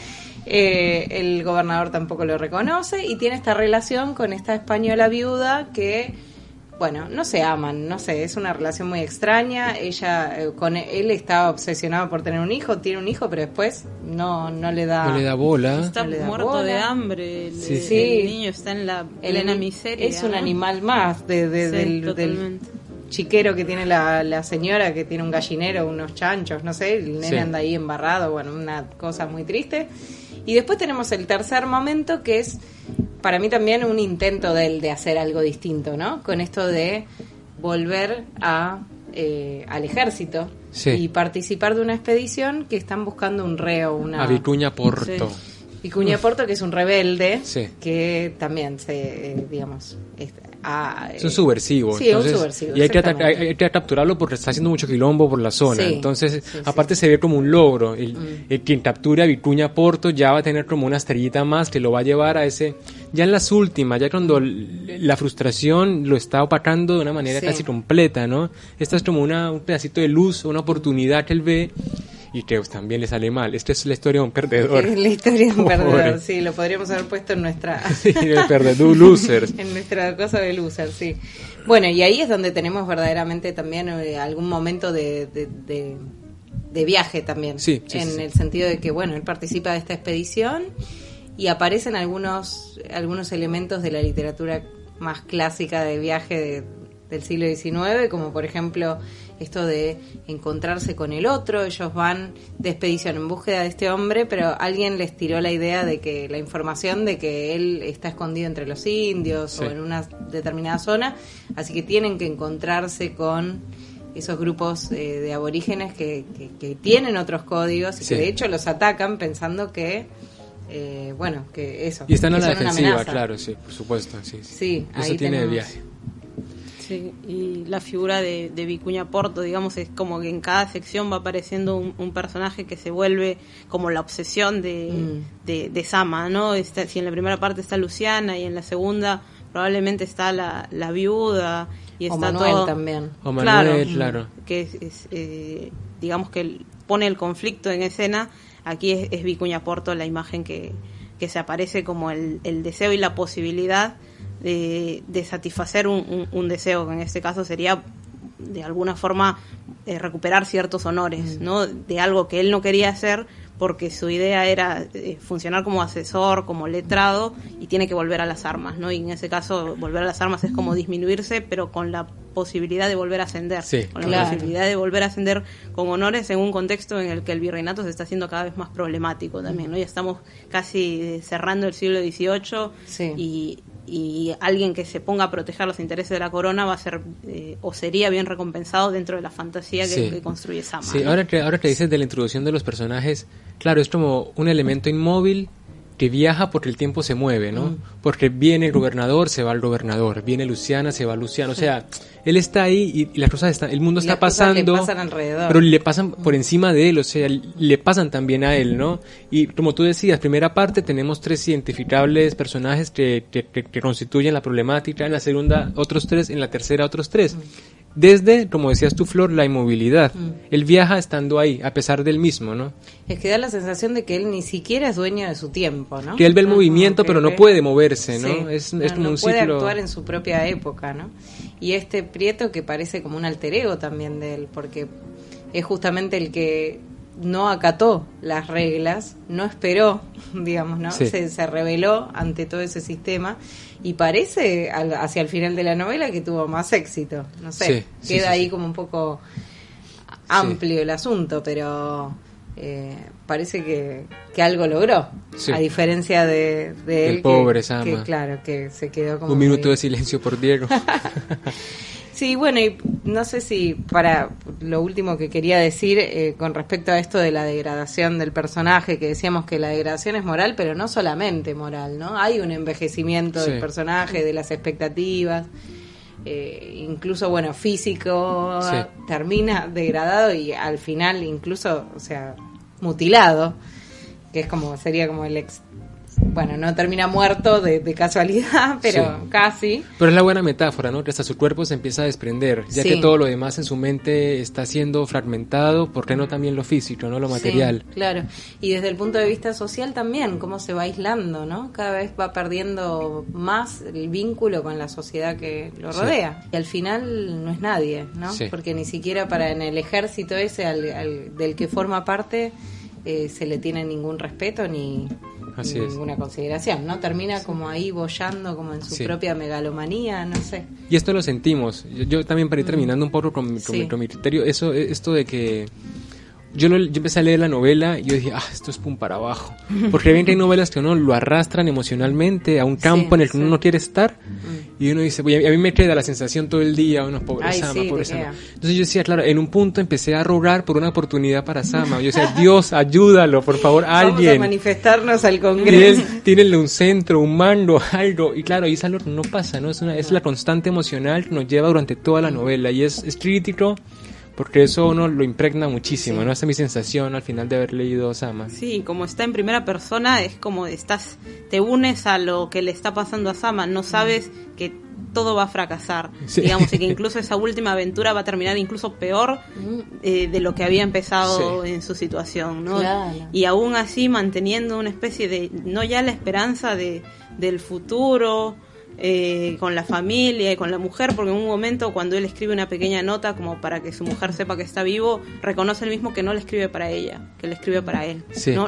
El gobernador tampoco lo reconoce y tiene esta relación con esta española viuda que... Bueno, no se aman, no sé, es una relación muy extraña. Ella con él estaba obsesionado por tener un hijo, tiene un hijo, pero después no le da bola. Está muerto bola. De hambre, el niño está en la plena miseria. Es un animal más del chiquero que tiene la señora, que tiene un gallinero, unos chanchos, no sé, el nene anda ahí embarrado, bueno, una cosa muy triste. Y después tenemos el tercer momento, que es para mí también un intento de él de hacer algo distinto, ¿no? Con esto de volver al ejército y participar de una expedición que están buscando un reo, a Vicuña Porto. Vicuña Porto, que es un rebelde, que también es un subversivo. Sí, entonces, un subversivo. Y hay que capturarlo porque está haciendo mucho quilombo por la zona. Entonces, aparte se ve como un logro. El quien capture a Vicuña Porto ya va a tener como una estrellita más que lo va a llevar a ese... Ya en las últimas, ya cuando la frustración lo está opacando de una manera casi completa, ¿no? Esta es como un pedacito de luz, una oportunidad que él ve... Y que también le sale mal. Esta es la historia de un perdedor. Es la historia de un perdedor, sí. Lo podríamos haber puesto en nuestra... el perdedor, losers. En nuestra cosa de losers, sí. Bueno, y ahí es donde tenemos verdaderamente también algún momento de viaje también. En el sentido de que, bueno, él participa de esta expedición y aparecen algunos elementos de la literatura más clásica de viaje del siglo XIX, como por ejemplo esto de encontrarse con el otro. Ellos van de expedición en búsqueda de este hombre, pero alguien les tiró la idea de que la información de que él está escondido entre los indios o en una determinada zona, así que tienen que encontrarse con esos grupos de aborígenes que tienen otros códigos y que de hecho los atacan pensando que que eso. Y están a la defensiva, claro, sí, por supuesto, sí. Eso tiene tenemos. de viaje. Sí, y la figura de Vicuña Porto, digamos, es como que en cada sección va apareciendo un personaje que se vuelve como la obsesión de Sama, ¿no? Si en la primera parte está Luciana y en la segunda probablemente está la viuda y está Manuel todo también. O Manuel, claro. Que digamos que pone el conflicto en escena. Aquí es Vicuña Porto la imagen que se aparece como el deseo y la posibilidad de satisfacer un deseo, que en este caso sería de alguna forma recuperar ciertos honores, ¿no? De algo que él no quería hacer, porque su idea era funcionar como asesor, como letrado, y tiene que volver a las armas, ¿no? Y en ese caso, volver a las armas es como disminuirse, pero con la posibilidad de volver a ascender, con la posibilidad de volver a ascender con honores en un contexto en el que el virreinato se está haciendo cada vez más problemático también, ¿no? Ya estamos casi cerrando el siglo XVIII y alguien que se ponga a proteger los intereses de la corona va a ser o sería bien recompensado dentro de la fantasía que construye Sama. Sí, ¿no? ahora que dices de la introducción de los personajes, claro, es como un elemento inmóvil que viaja porque el tiempo se mueve, ¿no? Porque viene el gobernador, se va el gobernador, viene Luciana, se va Luciano, o sea, él está ahí y las cosas están, el mundo está pasando, le pasan alrededor, pero le pasan por encima de él, o sea, le pasan también a él, ¿no? Y como tú decías, primera parte tenemos 3 identificables personajes que constituyen la problemática, en la segunda otros 3, en la tercera otros 3. Desde, como decías tú, Flor, la inmovilidad. Él viaja estando ahí, a pesar del mismo, ¿no? Es que da la sensación de que él ni siquiera es dueño de su tiempo, ¿no? Que él ve el movimiento, pero no puede moverse, ¿no? Es como un puede ciclo. actuar en su propia época, ¿no? Y este Prieto que parece como un alter ego también de él, porque es justamente el que no acató las reglas, no esperó, digamos, ¿no? Sí. Se rebeló ante todo ese sistema y parece hacia el final de la novela que tuvo más éxito, no sé, queda ahí como un poco amplio el asunto, pero parece que algo logró, a diferencia de él, el pobre Sama, que claro, que se quedó como un minuto de silencio por Diego. Sí, bueno, y no sé si para lo último que quería decir con respecto a esto de la degradación del personaje, que decíamos que la degradación es moral, pero no solamente moral, ¿no? Hay un envejecimiento del personaje, de las expectativas, incluso, bueno, físico, termina degradado y al final incluso, o sea, mutilado, que es como, sería como el bueno, no termina muerto de casualidad, pero casi. Pero es la buena metáfora, ¿no? Que hasta su cuerpo se empieza a desprender, ya que todo lo demás en su mente está siendo fragmentado, ¿por qué no también lo físico, no lo material? Sí, claro. Y desde el punto de vista social también, cómo se va aislando, ¿no? Cada vez va perdiendo más el vínculo con la sociedad que lo rodea. Y al final no es nadie, ¿no? Porque ni siquiera en el ejército ese del que forma parte se le tiene ningún respeto ni ninguna consideración, ¿no? Termina como ahí boyando como en su propia megalomanía, no sé. Y esto lo sentimos. Yo también, para ir terminando un poco con mi criterio, esto de que yo empecé a leer la novela y yo dije, esto es pum para abajo, porque ven que hay novelas que uno lo arrastran emocionalmente a un campo en el que uno no quiere estar, y uno dice, a mí me queda la sensación todo el día, pobre Sama. Entonces yo decía, claro, en un punto empecé a rogar por una oportunidad para Sama. Yo decía, Dios, ayúdalo, por favor, alguien. Vamos a manifestarnos al Congreso. Y él, tírenle un centro, un mando, algo. Y claro, ahí es algo que no pasa, ¿no? Es la constante emocional que nos lleva durante toda la novela, y es crítico, porque eso uno lo impregna muchísimo, ¿no? Esa es mi sensación al final de haber leído Sama. Sí, como está en primera persona, es como te unes a lo que le está pasando a Sama, no sabes que todo va a fracasar, digamos, y que incluso esa última aventura va a terminar incluso peor de lo que había empezado en su situación, ¿no? Claro. Y aún así manteniendo una especie de, no ya la esperanza del futuro, con la familia y con la mujer, porque en un momento cuando él escribe una pequeña nota como para que su mujer sepa que está vivo, reconoce él mismo que no le escribe para ella, que le escribe para él.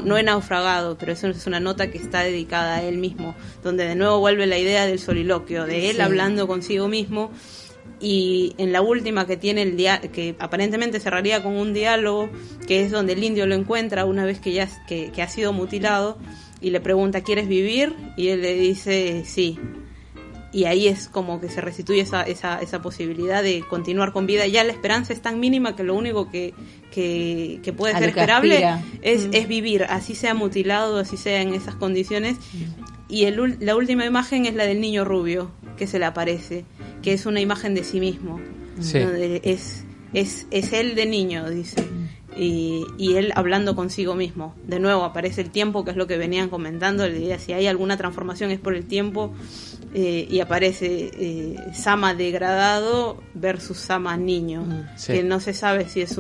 No he naufragado, pero eso es una nota que está dedicada a él mismo, donde de nuevo vuelve la idea del soliloquio, de él hablando consigo mismo. Y en la última que tiene que aparentemente cerraría con un diálogo, que es donde el indio lo encuentra una vez que ya que ha sido mutilado, y le pregunta, ¿quieres vivir? Y él le dice, sí. Y ahí es como que se restituye esa posibilidad de continuar con vida. Ya la esperanza es tan mínima que lo único que puede ser esperable es vivir, así sea mutilado, así sea en esas condiciones. Y la última imagen es la del niño rubio que se le aparece, que es una imagen de sí mismo, donde es él de niño, dice. Y él hablando consigo mismo. De nuevo aparece el tiempo, que es lo que venían comentando. Le diría, si hay alguna transformación es por el tiempo. Y aparece Sama degradado versus Sama niño, que no se sabe si es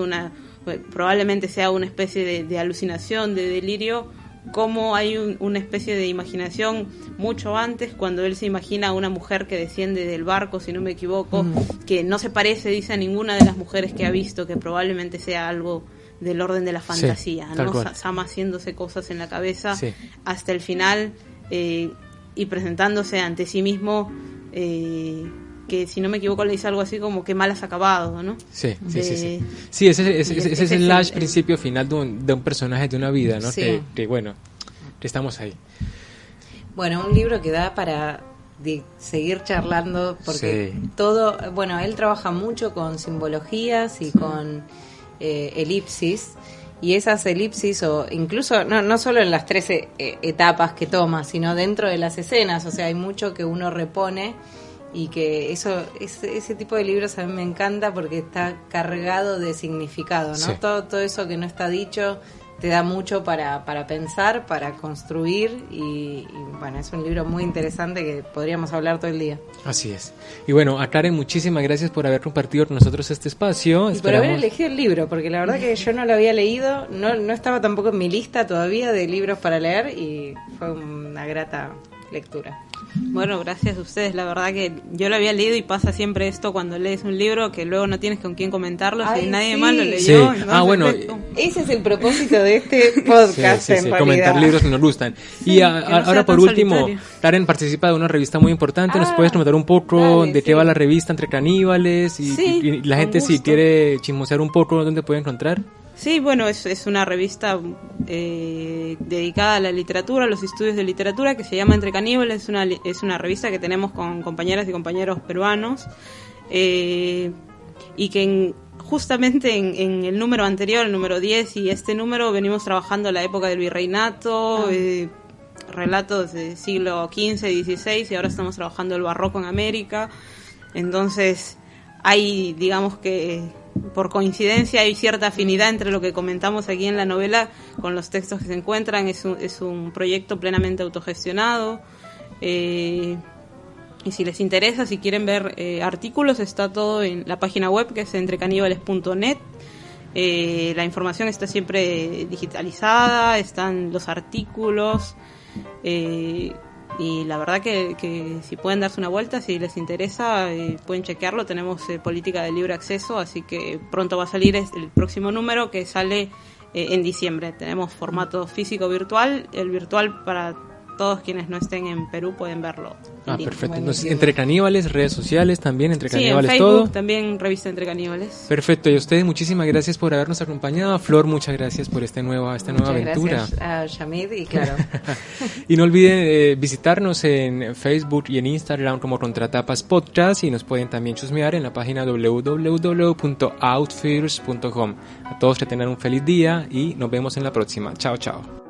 probablemente sea una especie de alucinación, de delirio, como hay una especie de imaginación mucho antes, cuando él se imagina a una mujer que desciende del barco, si no me equivoco, que no se parece, dice, a ninguna de las mujeres que ha visto, que probablemente sea algo del orden de la fantasía, tal ¿no? cual. Sama haciéndose cosas en la cabeza Sí. hasta el final y presentándose ante sí mismo, que si no me equivoco le dice algo así como que mal has acabado, ¿no? Sí. De- Sí, ese es el el- principio final de un personaje de una vida, ¿no? Sí. Que bueno, que estamos ahí. Bueno, un libro que da para seguir charlando porque Sí. todo, bueno, él trabaja mucho con simbologías y con elipsis, y esas elipsis, o incluso no solo en las 13 etapas que toma, sino dentro de las escenas, o sea, hay mucho que uno repone, y que ese tipo de libros a mí me encanta porque está cargado de significado, ¿no? Sí. Todo eso que no está dicho te da mucho para pensar, para construir, y bueno, es un libro muy interesante que podríamos hablar todo el día. Así es. Y bueno, a Karen, muchísimas gracias por haber compartido con nosotros este espacio. Y por haber elegido el libro, porque la verdad que yo no lo había leído, no estaba tampoco en mi lista todavía de libros para leer, y fue una grata lectura. Bueno, gracias a ustedes. La verdad que yo lo había leído y pasa siempre esto cuando lees un libro que luego no tienes con quién comentarlo, Ay, si nadie sí. más lo leyó. Sí. entonces Bueno, es como- Ese es el propósito de este podcast, en realidad. comentar libros que nos gustan. Sí, Y que no ahora sea por tan último, solitario. Karen participa de una revista muy importante. ¿Nos Ah, puedes comentar un poco dale, de qué sí. va la revista Entre Caníbales? Y, Sí, y la con gente, si gusto. quiere chismosear un poco, ¿dónde puede encontrar? Sí, bueno, es una revista dedicada a la literatura, a los estudios de literatura, que se llama Entre Caníbales. Es una revista que tenemos con compañeras y compañeros peruanos, y que justamente en el número anterior, el número 10 y este número, venimos trabajando la época del virreinato, relatos del siglo XV y XVI, y ahora estamos trabajando el barroco en América. Entonces hay, digamos que por coincidencia, hay cierta afinidad entre lo que comentamos aquí en la novela con los textos que se encuentran. Es un proyecto plenamente autogestionado, y si les interesa, si quieren ver artículos, está todo en la página web, que es entrecaníbales.net. La información está siempre digitalizada, están los artículos, y la verdad que si pueden darse una vuelta, si les interesa, pueden chequearlo. Tenemos política de libre acceso, así que pronto va a salir el próximo número, que sale en diciembre. Tenemos formato físico virtual. El virtual, para todos quienes no estén en Perú, pueden verlo. en línea. Perfecto. Entonces, Buenísimo. Entre Caníbales, redes sociales también, Entre Sí, en Caníbales Facebook todo. también, revista Entre Caníbales. Perfecto, y a ustedes muchísimas gracias por habernos acompañado. Flor, muchas gracias por esta nueva Muchas aventura. gracias a Yamid, y claro, Y no olviden visitarnos en Facebook y en Instagram como Contratapas Podcast, y nos pueden también chusmear en la página www.outfears.com. A todos que tengan un feliz día y nos vemos en la próxima. Chao, chao.